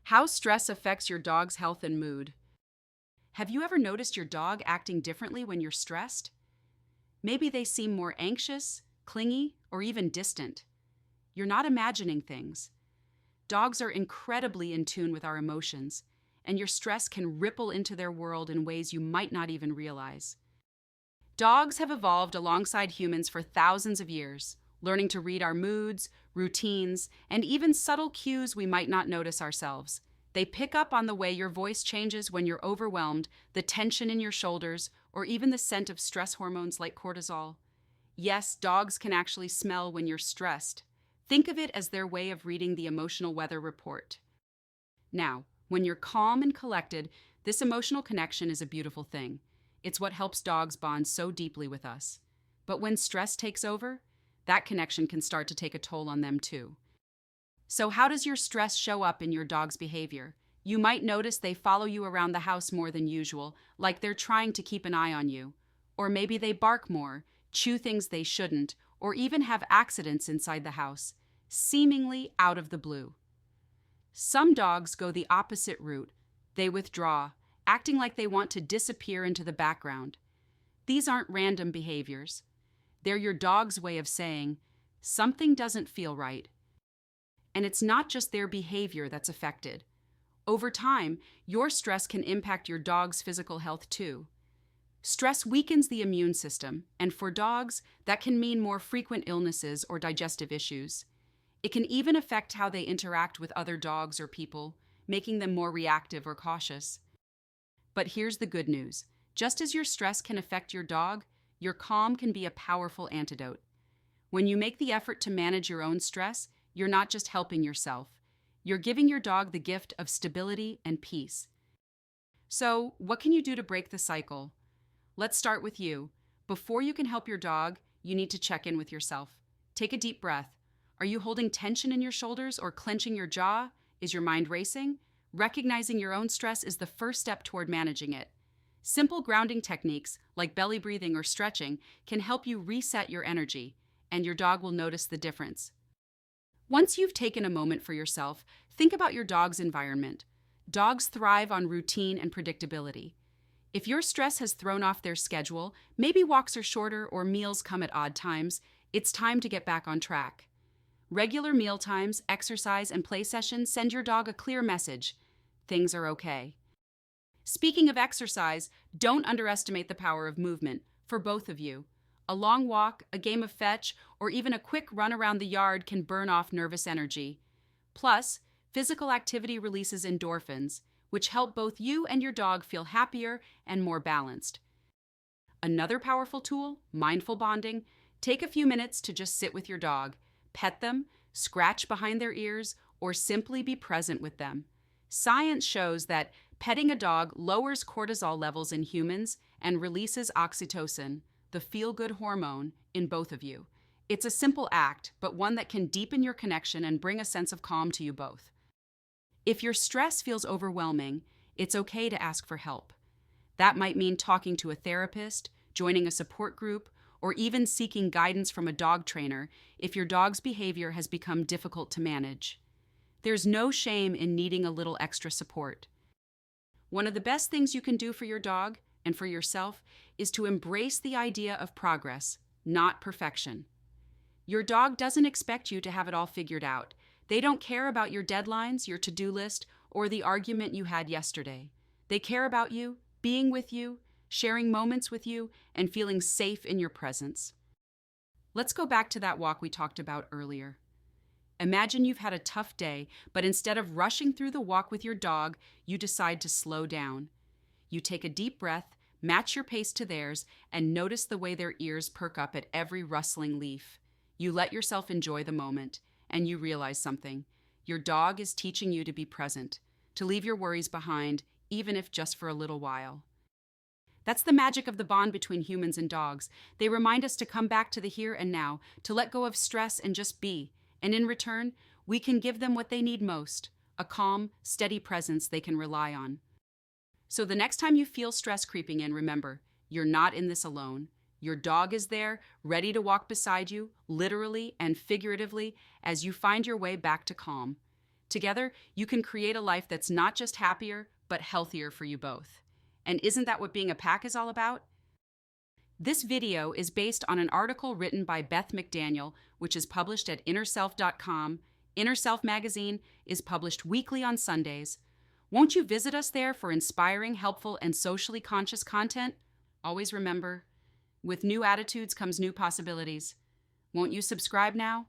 How stress affects your dog's health and mood. Have you ever noticed your dog acting differently when you're stressed? Maybe they seem more anxious, clingy, or even distant. You're not imagining things. Dogs are incredibly in tune with our emotions, and your stress can ripple into their world in ways you might not even realize. Dogs have evolved alongside humans for thousands of years, learning to read our moods, routines, and even subtle cues we might not notice ourselves. They pick up on the way your voice changes when you're overwhelmed, the tension in your shoulders, or even the scent of stress hormones like cortisol. Yes, dogs can actually smell when you're stressed. Think of it as their way of reading the emotional weather report. Now, when you're calm and collected, this emotional connection is a beautiful thing. It's what helps dogs bond so deeply with us. But when stress takes over, that connection can start to take a toll on them too. So how does your stress show up in your dog's behavior? You might notice they follow you around the house more than usual, like they're trying to keep an eye on you. Or maybe they bark more, chew things they shouldn't, or even have accidents inside the house, seemingly out of the blue. Some dogs go the opposite route. They withdraw, acting like they want to disappear into the background. These aren't random behaviors. They're your dog's way of saying, something doesn't feel right. And it's not just their behavior that's affected. Over time, your stress can impact your dog's physical health too. Stress weakens the immune system, and for dogs, that can mean more frequent illnesses or digestive issues. It can even affect how they interact with other dogs or people, making them more reactive or cautious. But here's the good news. Just as your stress can affect your dog, your calm can be a powerful antidote. When you make the effort to manage your own stress, you're not just helping yourself. You're giving your dog the gift of stability and peace. So, what can you do to break the cycle? Let's start with you. Before you can help your dog, you need to check in with yourself. Take a deep breath. Are you holding tension in your shoulders or clenching your jaw? Is your mind racing? Recognizing your own stress is the first step toward managing it. Simple grounding techniques, like belly breathing or stretching, can help you reset your energy, and your dog will notice the difference. Once you've taken a moment for yourself, think about your dog's environment. Dogs thrive on routine and predictability. If your stress has thrown off their schedule, maybe walks are shorter or meals come at odd times, it's time to get back on track. Regular meal times, exercise, and play sessions send your dog a clear message. Things are okay. Speaking of exercise, don't underestimate the power of movement for both of you. A long walk, a game of fetch, or even a quick run around the yard can burn off nervous energy. Plus, physical activity releases endorphins, which help both you and your dog feel happier and more balanced. Another powerful tool, mindful bonding. Take a few minutes to just sit with your dog, pet them, scratch behind their ears, or simply be present with them. Science shows that petting a dog lowers cortisol levels in humans and releases oxytocin, the feel-good hormone, in both of you. It's a simple act, but one that can deepen your connection and bring a sense of calm to you both. If your stress feels overwhelming, it's okay to ask for help. That might mean talking to a therapist, joining a support group, or even seeking guidance from a dog trainer if your dog's behavior has become difficult to manage. There's no shame in needing a little extra support. One of the best things you can do for your dog and for yourself is to embrace the idea of progress, not perfection. Your dog doesn't expect you to have it all figured out. They don't care about your deadlines, your to-do list, or the argument you had yesterday. They care about you, being with you, sharing moments with you, and feeling safe in your presence. Let's go back to that walk we talked about earlier. Imagine you've had a tough day, but instead of rushing through the walk with your dog, you decide to slow down. You take a deep breath, match your pace to theirs, and notice the way their ears perk up at every rustling leaf. You let yourself enjoy the moment, and you realize something. Your dog is teaching you to be present, to leave your worries behind, even if just for a little while. That's the magic of the bond between humans and dogs. They remind us to come back to the here and now, to let go of stress and just be. And in return, we can give them what they need most, a calm, steady presence they can rely on. So the next time you feel stress creeping in, remember, you're not in this alone. Your dog is there, ready to walk beside you, literally and figuratively, as you find your way back to calm. Together, you can create a life that's not just happier, but healthier for you both. And isn't that what being a pack is all about? This video is based on an article written by Beth McDaniel, which is published at InnerSelf.com. Inner Self magazine is published weekly on Sundays. Won't you visit us there for inspiring, helpful, and socially conscious content? Always remember, with new attitudes comes new possibilities. Won't you subscribe now?